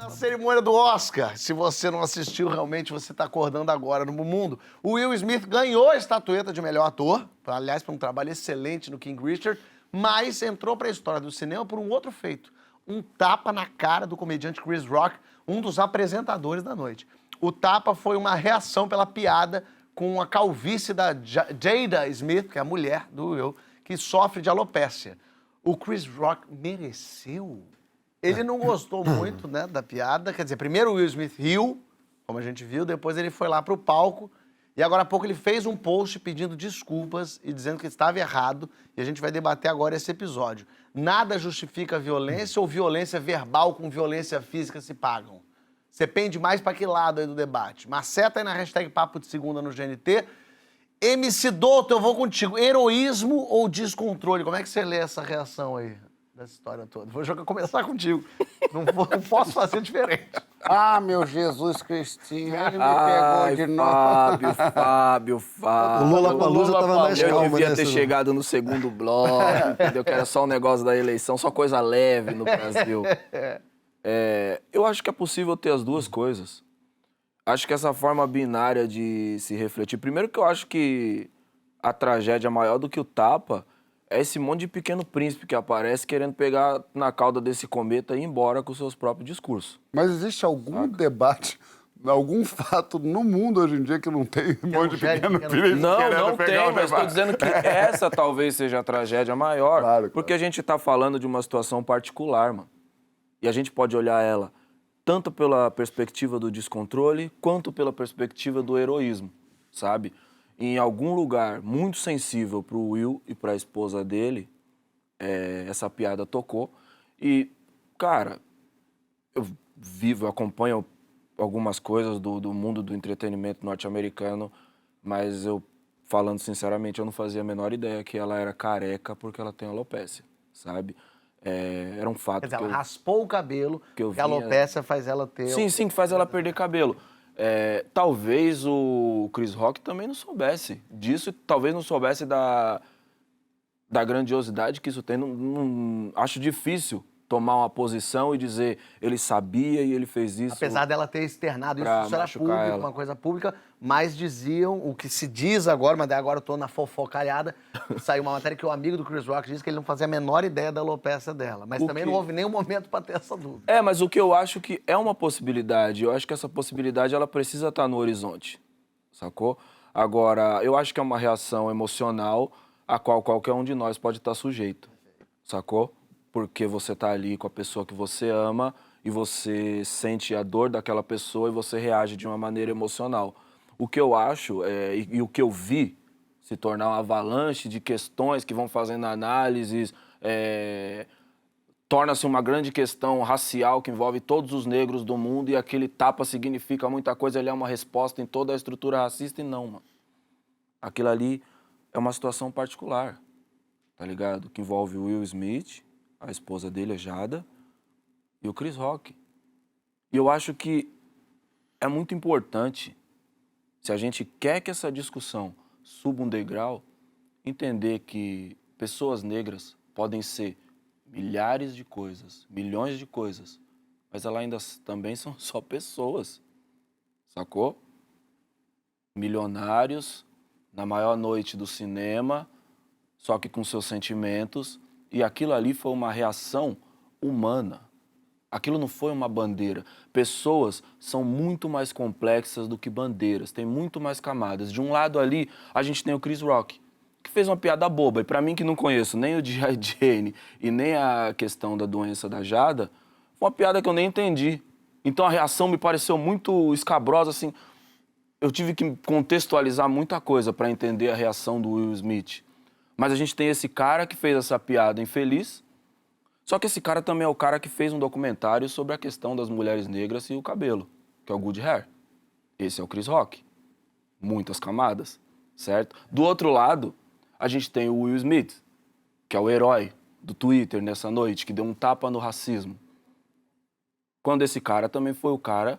A cerimônia do Oscar, se você não assistiu, realmente você está acordando agora no mundo. O Will Smith ganhou a estatueta de melhor ator, aliás, por um trabalho excelente no King Richard, mas entrou para a história do cinema por um outro feito. Um tapa na cara do comediante Chris Rock, um dos apresentadores da noite. O tapa foi uma reação pela piada com a calvície da Jada Smith, que é a mulher do Will, que sofre de alopécia. O Chris Rock mereceu? Ele não gostou muito, né, da piada. Quer dizer, primeiro o Will Smith riu, como a gente viu, depois ele foi lá pro palco e agora há pouco ele fez um post pedindo desculpas e dizendo que estava errado e a gente vai debater agora esse episódio. Nada justifica violência ou violência verbal com violência física se pagam. Você pende mais para que lado aí do debate? Maceta aí na hashtag Papo de Segunda no GNT. MC Doutor, eu vou contigo. Heroísmo ou descontrole? Como é que você lê essa reação aí? Dessa história toda. Vou começar contigo. Não posso fazer diferente. Ah, meu Jesus Cristinho, ele me pegou de novo. Fábio. O Lollapalooza tava mais calmo, Eu devia né? ter chegado no segundo bloco, entendeu? Que era só um negócio da eleição, só coisa leve no Brasil. Eu acho que é possível ter as duas coisas. Acho que essa forma binária de se refletir... Primeiro que eu acho que a tragédia maior do que o tapa é esse monte de pequeno príncipe que aparece querendo pegar na cauda desse cometa e ir embora com seus próprios discursos. Mas existe algum debate, algum fato no mundo hoje em dia que não tem um monte de pequeno príncipe Não querendo pegar tem, o mas estou debate? dizendo que essa talvez seja a tragédia maior, Claro. porque a gente está falando de uma situação particular, mano. E a gente pode olhar ela tanto pela perspectiva do descontrole, quanto pela perspectiva do heroísmo, sabe? Em algum lugar muito sensível para o Will e para a esposa dele, essa piada tocou. E, cara, eu acompanho algumas coisas do mundo do entretenimento norte-americano, mas eu, falando sinceramente, eu não fazia a menor ideia que ela era careca porque ela tem alopecia, sabe? Era um fato. Quer dizer, ela raspou o cabelo, que eu porque a alopecia faz ela ter... Sim, que faz ela perder cabelo. Talvez o Chris Rock também não soubesse disso, talvez não soubesse da grandiosidade que isso tem. Acho difícil tomar uma posição e dizer ele sabia e ele fez isso. Apesar dela ter externado isso era público, ela. uma coisa pública, mas diziam, o que se diz agora, mas daí agora eu tô na fofocalhada, saiu uma matéria que o amigo do Chris Rock disse que ele não fazia a menor ideia da alopecia dela, mas também não houve nenhum momento para ter essa dúvida. Mas o que eu acho que é uma possibilidade, eu acho que essa possibilidade ela precisa estar no horizonte, sacou? Agora, eu acho que é uma reação emocional a qual qualquer um de nós pode estar sujeito, sacou? Porque você tá ali com a pessoa que você ama e você sente a dor daquela pessoa e você reage de uma maneira emocional. O que eu acho, e o que eu vi se tornar uma avalanche de questões que vão fazendo análises, torna-se uma grande questão racial que envolve todos os negros do mundo e aquele tapa significa muita coisa, ele é uma resposta em toda a estrutura racista e não, mano. Aquilo ali é uma situação particular, tá ligado? Que envolve o Will Smith, a esposa dele, a Jada, e o Chris Rock. E eu acho que é muito importante, se a gente quer que essa discussão suba um degrau, entender que pessoas negras podem ser milhares de coisas, milhões de coisas, mas elas ainda também são só pessoas, sacou? Milionários, na maior noite do cinema, só que com seus sentimentos. E aquilo ali foi uma reação humana. Aquilo não foi uma bandeira. Pessoas são muito mais complexas do que bandeiras, tem muito mais camadas. De um lado ali, a gente tem o Chris Rock, que fez uma piada boba. E pra mim, que não conheço nem o G.I. Jane e nem a questão da doença da Jada, foi uma piada que eu nem entendi. Então a reação me pareceu muito escabrosa, assim. Eu tive que contextualizar muita coisa para entender a reação do Will Smith. Mas a gente tem esse cara que fez essa piada infeliz, só que esse cara também é o cara que fez um documentário sobre a questão das mulheres negras e o cabelo, que é o Good Hair. Esse é o Chris Rock. Muitas camadas, certo? Do outro lado, a gente tem o Will Smith, que é o herói do Twitter nessa noite, que deu um tapa no racismo. Quando esse cara também foi o cara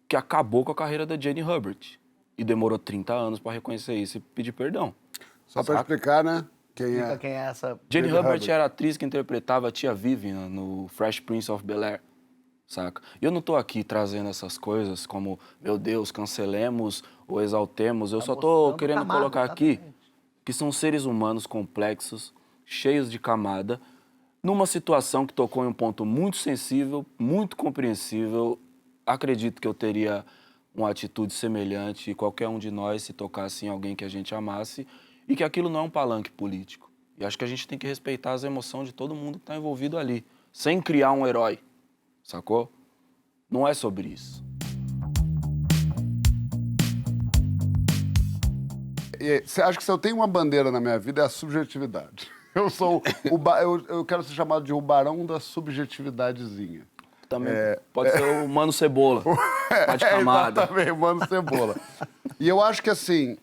que acabou com a carreira da Jane Hubbard. E demorou 30 anos para reconhecer isso e pedir perdão. Só para explicar, né? Quem é essa? Jane Hubbard era a atriz que interpretava a tia Vivian no Fresh Prince of Bel-Air. saca? E eu não tô aqui trazendo essas coisas como, meu Deus, cancelemos ou exaltemos. Eu só tô mostrando querendo camada, colocar aqui exatamente. que são seres humanos complexos, cheios de camada, numa situação que tocou em um ponto muito sensível, muito compreensível. Acredito que eu teria uma atitude semelhante, qualquer um de nós, se tocasse em alguém que a gente amasse, e que aquilo não é um palanque político. E acho que a gente tem que respeitar as emoções de todo mundo que está envolvido ali, sem criar um herói, sacou? Não é sobre isso. Você acha que se eu tenho uma bandeira na minha vida é a subjetividade. Eu sou eu quero ser chamado de o barão da subjetividadezinha. Também pode ser o Mano Cebola, mais de camada. Exatamente, Mano Cebola. E eu acho que assim,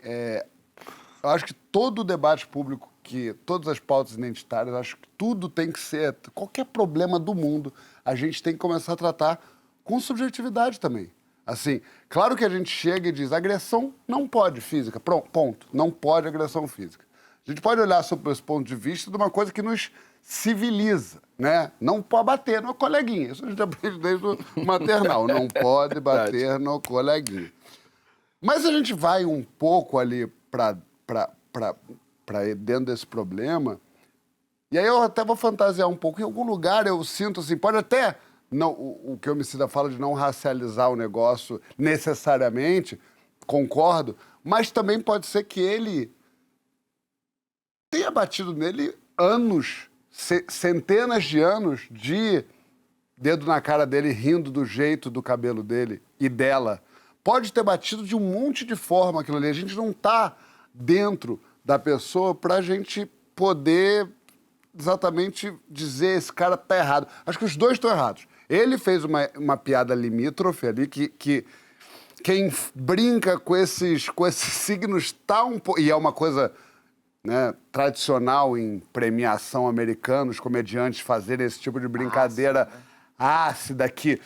eu acho que todo o debate público, todas as pautas identitárias, acho que tudo tem que ser, qualquer problema do mundo, a gente tem que começar a tratar com subjetividade também. Assim, claro que a gente chega e diz, agressão não pode física, ponto, não pode agressão física. A gente pode olhar sobre esse ponto de vista de uma coisa que nos civiliza, né? Não pode bater no coleguinha. Isso a gente aprende desde o maternal. Não pode bater no coleguinha. Mas a gente vai um pouco ali para dentro desse problema, e aí eu até vou fantasiar um pouco. Em algum lugar eu sinto assim, pode até, não, o que o Emicida fala de não racializar o negócio necessariamente, concordo, mas também pode ser que ele tenha batido nele anos, centenas de anos de dedo na cara dele, rindo do jeito do cabelo dele e dela. Pode ter batido de um monte de forma aquilo ali. A gente não está dentro da pessoa para a gente poder exatamente dizer esse cara tá errado. Acho que os dois estão errados. Ele fez uma piada limítrofe ali que quem brinca com esses signos tá um pouco... E é uma coisa... né, tradicional em premiação americana, os comediantes fazerem esse tipo de brincadeira ácida que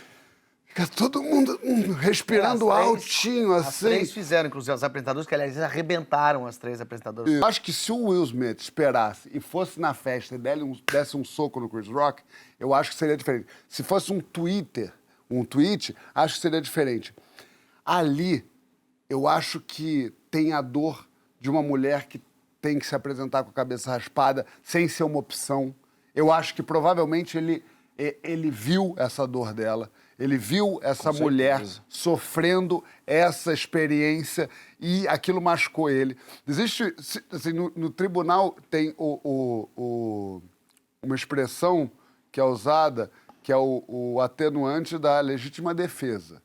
fica todo mundo respirando altinho, assim. As três fizeram, inclusive, os apresentadores, que aliás arrebentaram as três apresentadoras. Eu acho que se o Will Smith esperasse e fosse na festa e desse um soco no Chris Rock, eu acho que seria diferente. Se fosse um tweet, acho que seria diferente. Ali, eu acho que tem a dor de uma mulher que tem que se apresentar com a cabeça raspada, sem ser uma opção. Eu acho que provavelmente ele viu essa dor dela, ele viu essa mulher sofrendo essa experiência e aquilo machucou ele. Existe, assim, no tribunal tem uma expressão que é usada, que é o atenuante da legítima defesa.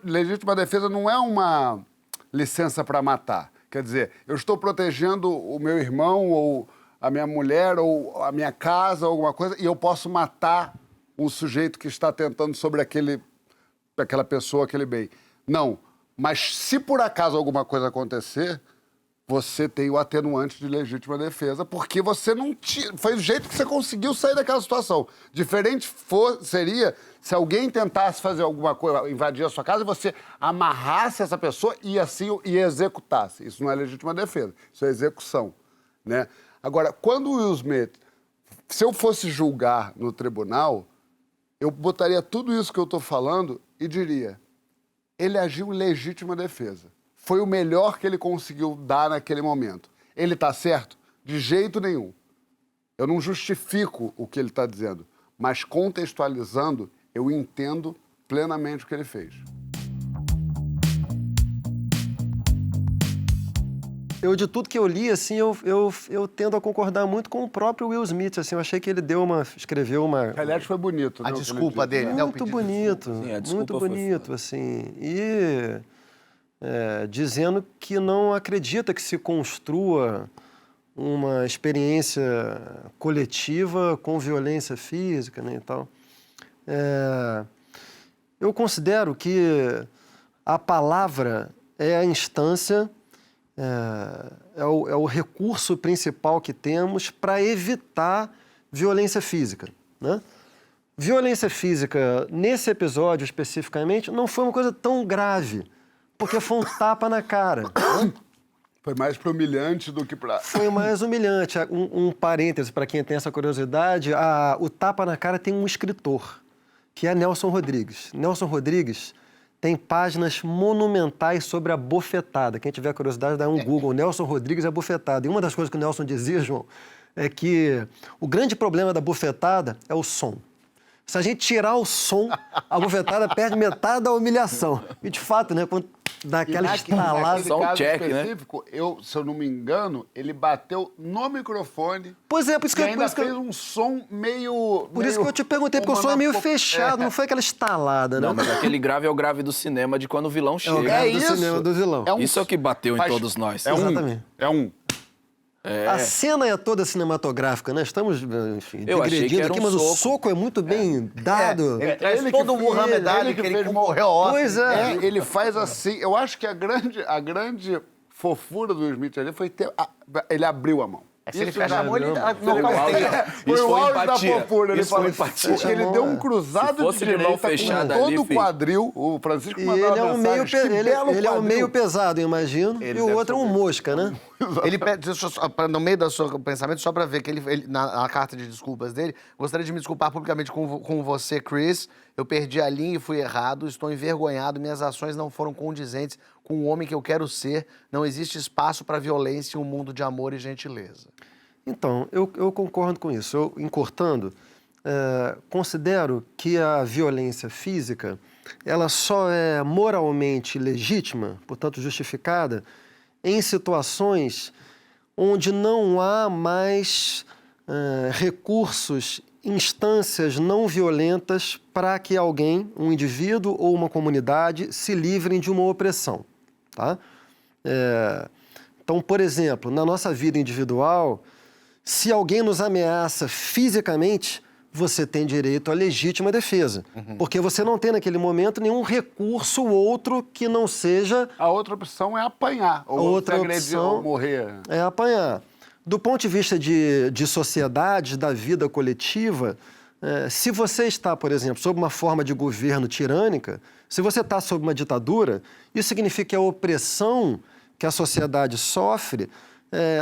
Legítima defesa não é uma licença para matar. Quer dizer, eu estou protegendo o meu irmão, ou a minha mulher, ou a minha casa, ou alguma coisa, e eu posso matar o sujeito que está tentando sobre aquela pessoa, aquele bem. Não, mas se por acaso alguma coisa acontecer, você tem o atenuante de legítima defesa, porque você não foi o jeito que você conseguiu sair daquela situação. Diferente seria se alguém tentasse fazer alguma coisa, invadir a sua casa, e você amarrasse essa pessoa e assim executasse. Isso não é legítima defesa, isso é execução, né? Agora, quando o Will Smith, se eu fosse julgar no tribunal, eu botaria tudo isso que eu estou falando e diria, ele agiu em legítima defesa. Foi o melhor que ele conseguiu dar naquele momento. Ele está certo? De jeito nenhum. Eu não justifico o que ele está dizendo, mas contextualizando, eu entendo plenamente o que ele fez. De tudo que eu li, assim, eu tendo a concordar muito com o próprio Will Smith, assim, eu achei que ele escreveu uma... Aliás, foi bonito, né? A desculpa dele, né? Muito bonito, Sim, a desculpa muito foi bonito, foda. assim, e dizendo que não acredita que se construa uma experiência coletiva com violência física, né, e tal. Eu considero que a palavra é a instância, é o recurso principal que temos para evitar violência física, né? Violência física, nesse episódio especificamente, não foi uma coisa tão grave, porque foi um tapa na cara. Né? Foi mais para humilhante do que para... Foi mais humilhante. Um parêntese para quem tem essa curiosidade, o tapa na cara tem um escritor, que é Nelson Rodrigues. Nelson Rodrigues tem páginas monumentais sobre a bofetada. Quem tiver curiosidade, dá um Google. Nelson Rodrigues é bofetada. E uma das coisas que o Nelson dizia, João, é que o grande problema da bofetada é o som. Se a gente tirar o som, a bofetada perde metade da humilhação. E, de fato, né, quando dá aquela estalada... Naquele caso check, né? específico, se eu não me engano, ele bateu no microfone. Pois é, por isso que, E ainda por isso que fez um som meio... por isso que eu te perguntei, porque o som é meio fechado, não foi aquela estalada, né? Não, mas aquele grave é o grave do cinema de quando o vilão É o chega. grave do isso. cinema do vilão. Isso é o que bateu em todos nós. Exatamente. É um. A cena é toda cinematográfica, né? Estamos, enfim, Eu achei que digredindo era aqui, um mas o soco. soco é muito bem dado. Ele traz Ele todo o que Muhammad fez, Ali ele que que ele fez concorreu ao Oscar. Pois é. Ele faz assim, eu acho que a grande fofura do Will Smith ali foi ter... ele abriu a mão. Se ele Isso fecha já- a mão, ele Foi o nocauteia. auge- Foi Isso o foi auge da empatia. fofura. Ele Isso foi falou, empatia. porque ele deu um Se cruzado fosse de de mão direita fechada com todo ali, o filho. quadril. O Francisco E mandou ele é uma um meio, mensagem, que ele belo é um quadril. meio pesado, eu imagino, Ele e o deve outro é um ser mosca, né? Ele pede, no meio do seu pensamento, só pra ver que ele na carta de desculpas dele, gostaria de me desculpar publicamente com você, Chris. Eu perdi a linha e fui errado, estou envergonhado, minhas ações não foram condizentes com o homem que eu quero ser. Não existe espaço para violência em um mundo de amor e gentileza. Então, eu concordo com isso. Eu, encurtando, considero que a violência física, ela só é moralmente legítima, portanto justificada, em situações onde não há mais recursos, instâncias não violentas para que alguém, um indivíduo ou uma comunidade, se livrem de uma opressão, tá? Então, por exemplo, na nossa vida individual, se alguém nos ameaça fisicamente, você tem direito à legítima defesa. Porque você não tem, naquele momento, nenhum recurso outro que não seja... A outra opção é apanhar. Ou Outra se agredir, opção ou morrer. é apanhar. Do ponto de vista de sociedade, da vida coletiva, se você está, por exemplo, sob uma forma de governo tirânica, se você está sob uma ditadura, isso significa que a opressão que a sociedade sofre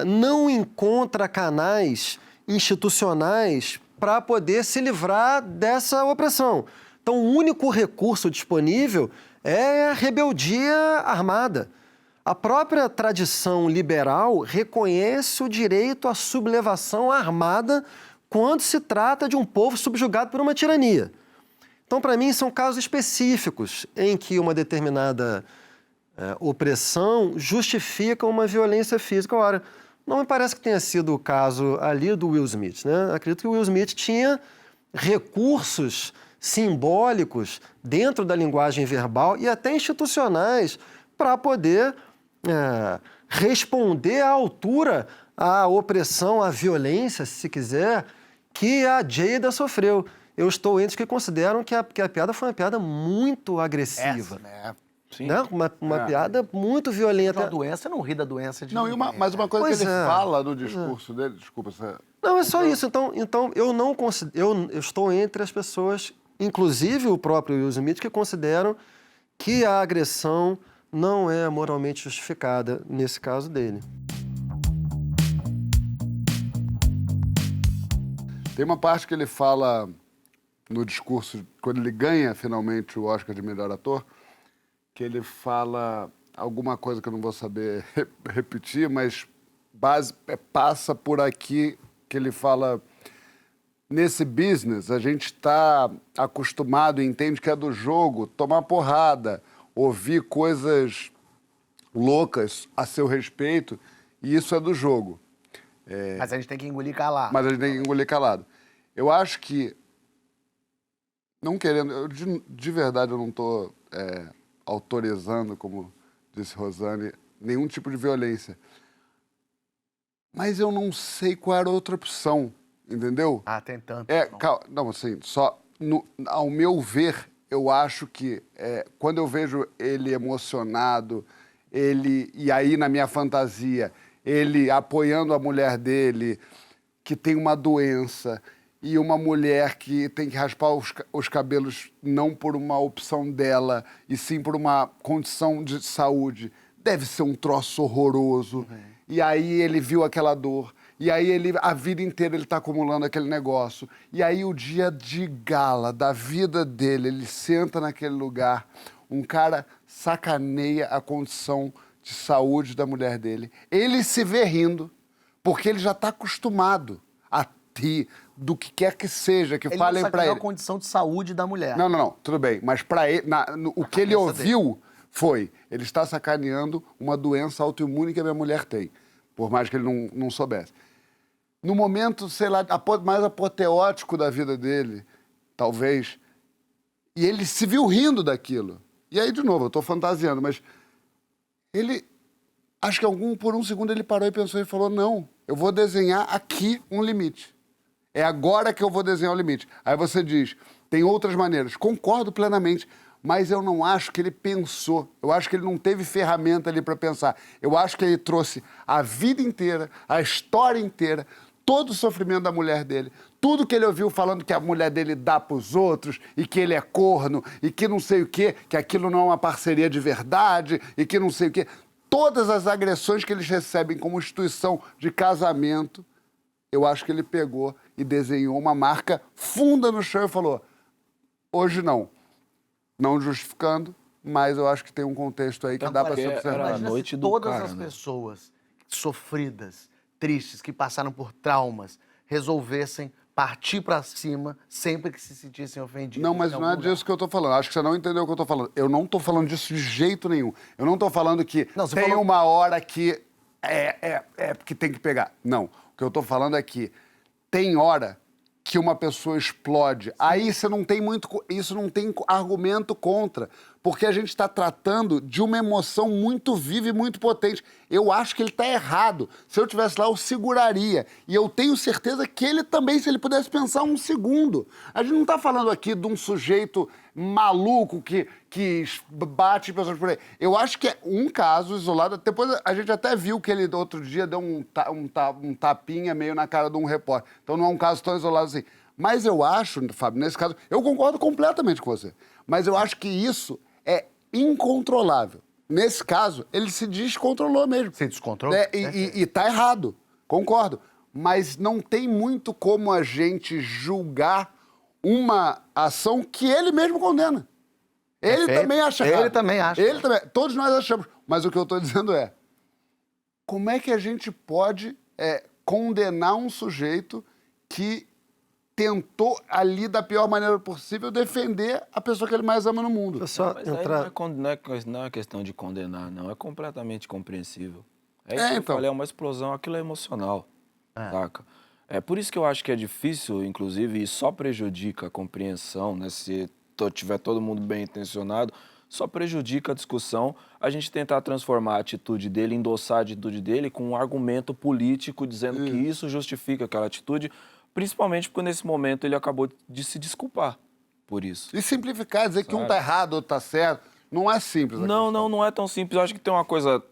não encontra canais institucionais para poder se livrar dessa opressão. Então, o único recurso disponível é a rebeldia armada. A própria tradição liberal reconhece o direito à sublevação armada quando se trata de um povo subjugado por uma tirania. Então, para mim, são casos específicos em que uma determinada opressão justifica uma violência física. Ora, não me parece que tenha sido o caso ali do Will Smith, né? Acredito que o Will Smith tinha recursos simbólicos dentro da linguagem verbal e até institucionais para poder responder à altura à opressão, à violência, se quiser, que a Jada sofreu. Eu estou entre os que consideram que a piada foi uma piada muito agressiva. Sim. Né? Uma piada muito violenta. A doença não ri da doença de Não, ninguém. mas uma coisa Pois que ele é. fala no discurso dele... Desculpa, você... Não, é só isso. Então eu não considero, eu estou entre as pessoas, inclusive o próprio Will Smith, que consideram que a agressão não é moralmente justificada nesse caso dele. Tem uma parte que ele fala no discurso, quando ele ganha finalmente o Oscar de melhor ator, que ele fala alguma coisa que eu não vou saber repetir, mas passa por aqui que ele fala: nesse business a gente está acostumado e entende que é do jogo tomar porrada, ouvir coisas loucas a seu respeito, e isso é do jogo. Mas a gente tem que engolir calado. Mas a gente tem que engolir calado. Eu acho que, não querendo, de verdade eu não estou autorizando, como disse Rosane, nenhum tipo de violência. Mas eu não sei qual era a outra opção, entendeu? Ah, tem tanto. Não, assim, ao meu ver, eu acho que quando eu vejo ele emocionado, e aí na minha fantasia, ele apoiando a mulher dele, que tem uma doença, e uma mulher que tem que raspar os cabelos não por uma opção dela, e sim por uma condição de saúde, deve ser um troço horroroso. E aí ele viu aquela dor, E aí a vida inteira ele tá acumulando aquele negócio. E aí o dia de gala da vida dele, ele senta naquele lugar, um cara sacaneia a condição de saúde da mulher dele. Ele se vê rindo, porque ele já tá acostumado a rir do que quer que seja, que falem pra ele. a condição de saúde da mulher. Não, tudo bem. Mas para ele, o que ele ouviu foi, ele está sacaneando uma doença autoimune que a minha mulher tem, por mais que ele não soubesse. No momento, sei lá, mais apoteótico da vida dele, talvez, e ele se viu rindo daquilo. E aí, de novo, eu estou fantasiando, mas ele, acho que por um segundo ele parou e pensou e falou, não, eu vou desenhar aqui um limite. É agora que eu vou desenhar o limite. Aí você diz, tem outras maneiras. Concordo plenamente, mas eu não acho que ele pensou. Eu acho que ele não teve ferramenta ali para pensar. Eu acho que ele trouxe a vida inteira, a história inteira, todo o sofrimento da mulher dele, tudo que ele ouviu falando que a mulher dele dá pros outros e que ele é corno e que não sei o quê, que aquilo não é uma parceria de verdade e que não sei o quê. Todas as agressões que eles recebem como instituição de casamento, eu acho que ele pegou e desenhou uma marca funda no chão e falou, hoje não. Não justificando, mas eu acho que tem um contexto aí que dá para ser observado. Era a Imagina noite se do todas cara, as né? pessoas sofridas, tristes, que passaram por traumas, resolvessem partir pra cima sempre que se sentissem ofendidos. Não, mas não é disso que eu tô falando. Acho que você não entendeu o que eu tô falando. Eu não tô falando disso de jeito nenhum. Eu não tô falando que tem uma hora que que tem que pegar. Não. O que eu tô falando é que tem hora que uma pessoa explode. Aí você não tem isso não tem argumento contra, porque a gente está tratando de uma emoção muito viva e muito potente. Eu acho que ele está errado. Se eu estivesse lá, eu seguraria. E eu tenho certeza que ele também, se ele pudesse pensar um segundo. A gente não está falando aqui de um sujeito maluco que bate pessoas por aí. Eu acho que é um caso isolado. Depois a gente até viu que ele, outro dia, deu um tapinha meio na cara de um repórter. Então não é um caso tão isolado assim. Mas eu acho, Fábio, nesse caso, eu concordo completamente com você. Mas eu acho que isso é incontrolável. Nesse caso, ele se descontrolou mesmo. Se descontrolou? E tá errado, concordo. Mas não tem muito como a gente julgar uma ação que ele mesmo condena. Ele também acha errado. Ele também acha. Ele também. Todos nós achamos. Mas o que eu estou dizendo é, como é que a gente pode condenar um sujeito que tentou ali da pior maneira possível defender a pessoa que ele mais ama no mundo? Mas aí não é questão de condenar, não. É completamente compreensível. É isso que eu falei, é uma explosão, aquilo é emocional, saca? É por isso que eu acho que é difícil, inclusive, e só prejudica a compreensão, né? Se tiver todo mundo bem intencionado, só prejudica a discussão a gente tentar transformar a atitude dele, endossar a atitude dele com um argumento político dizendo que isso justifica aquela atitude, principalmente porque nesse momento ele acabou de se desculpar por isso. E simplificar, dizer que um tá errado, outro tá certo, não é simples. Não é tão simples. Eu acho que tem uma coisa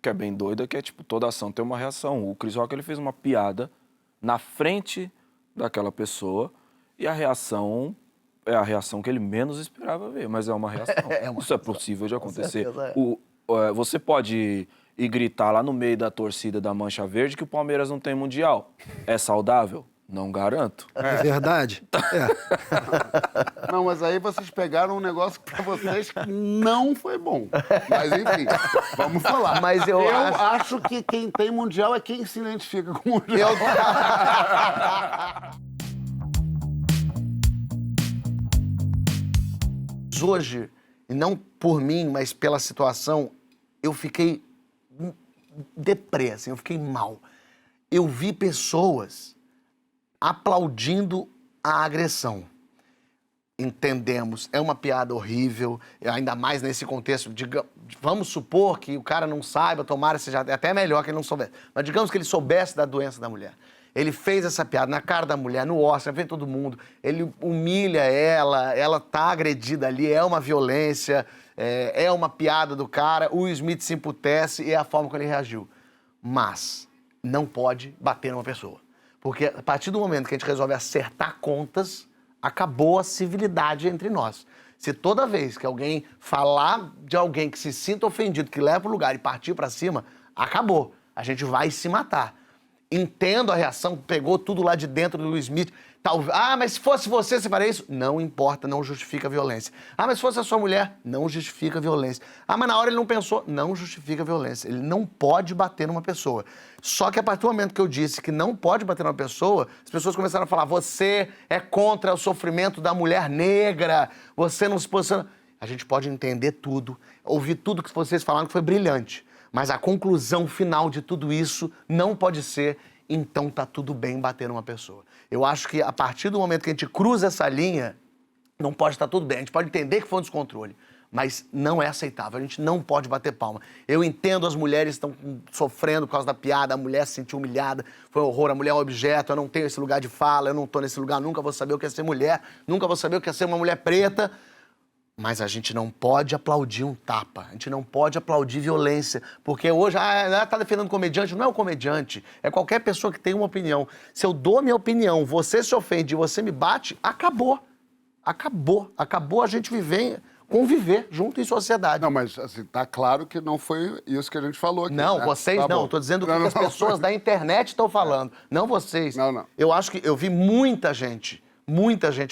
que é bem doida, que é tipo, toda ação tem uma reação. O Chris Rock, ele fez uma piada na frente daquela pessoa e a reação é a reação que ele menos esperava ver, mas é uma reação. Isso é possível de acontecer. Você pode ir gritar lá no meio da torcida da Mancha Verde que o Palmeiras não tem Mundial. É saudável? Não garanto. É verdade? Não, mas aí vocês pegaram um negócio que pra vocês não foi bom. Mas enfim, vamos falar. Mas eu acho que quem tem Mundial é quem se identifica com o Mundial. Hoje, e não por mim, mas pela situação, eu fiquei deprê, assim, eu fiquei mal. Eu vi pessoas aplaudindo a agressão. Entendemos, é uma piada horrível, ainda mais nesse contexto. Vamos supor que o cara não saiba, tomara seja até melhor que ele não soubesse. Mas digamos que ele soubesse da doença da mulher. Ele fez essa piada na cara da mulher, no Oscar, vê todo mundo. Ele humilha ela tá agredida ali, é uma violência, é uma piada do cara. O Will Smith se emputece e é a forma como ele reagiu. Mas não pode bater numa pessoa. Porque a partir do momento que a gente resolve acertar contas, acabou a civilidade entre nós. Se toda vez que alguém falar de alguém que se sinta ofendido, que leva para o lugar e partir para cima, acabou. A gente vai se matar. Entendo a reação, pegou tudo lá de dentro do Will Smith. Mas se fosse você faria isso? Não importa, não justifica a violência. Mas se fosse a sua mulher? Não justifica a violência. Mas na hora ele não pensou? Não justifica a violência. Ele não pode bater numa pessoa. Só que a partir do momento que eu disse que não pode bater numa pessoa, as pessoas começaram a falar, você é contra o sofrimento da mulher negra, você não se posiciona... A gente pode entender tudo, ouvir tudo que vocês falaram que foi brilhante. Mas a conclusão final de tudo isso não pode ser, então tá tudo bem bater numa pessoa. Eu acho que a partir do momento que a gente cruza essa linha, não pode estar tudo bem. A gente pode entender que foi um descontrole, mas não é aceitável. A gente não pode bater palma. Eu entendo as mulheres estão sofrendo por causa da piada, a mulher se sentiu humilhada, foi um horror, a mulher é um objeto, eu não tenho esse lugar de fala, eu não tô nesse lugar, nunca vou saber o que é ser mulher, nunca vou saber o que é ser uma mulher preta. Mas a gente não pode aplaudir um tapa, a gente não pode aplaudir violência, porque hoje, tá defendendo comediante, não é o comediante, é qualquer pessoa que tem uma opinião. Se eu dou minha opinião, você se ofende e você me bate, acabou. Acabou a gente conviver junto em sociedade. Não, mas assim, tá claro que não foi isso que a gente falou aqui. Não, né? vocês tá não, bom. tô dizendo o que as pessoas da internet estão falando, não vocês. Não. Eu acho que eu vi muita gente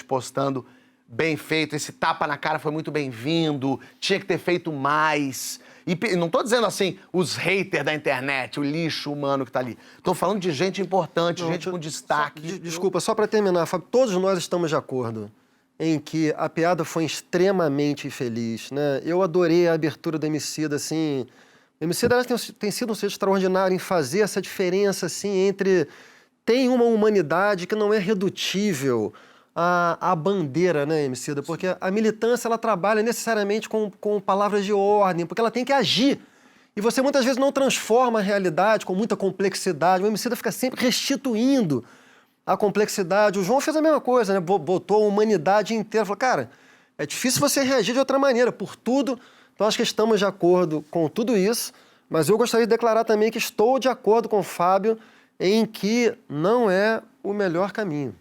postando bem feito, esse tapa na cara foi muito bem-vindo, tinha que ter feito mais. E não tô dizendo assim, os haters da internet, o lixo humano que tá ali. Tô falando de gente importante, gente com destaque. Desculpa, só para terminar, Fábio, todos nós estamos de acordo em que a piada foi extremamente infeliz, né? Eu adorei a abertura do Emicida, assim... O Emicida tem sido um ser extraordinário em fazer essa diferença, assim, entre... Tem uma humanidade que não é redutível a bandeira, né, Emicida? Porque a militância, ela trabalha necessariamente com palavras de ordem, porque ela tem que agir. E você muitas vezes não transforma a realidade com muita complexidade. O Emicida fica sempre restituindo a complexidade. O João fez a mesma coisa, né? Botou a humanidade inteira. Falou, cara, é difícil você reagir de outra maneira, por tudo. Então, acho que estamos de acordo com tudo isso, mas eu gostaria de declarar também que estou de acordo com o Fábio em que não é o melhor caminho.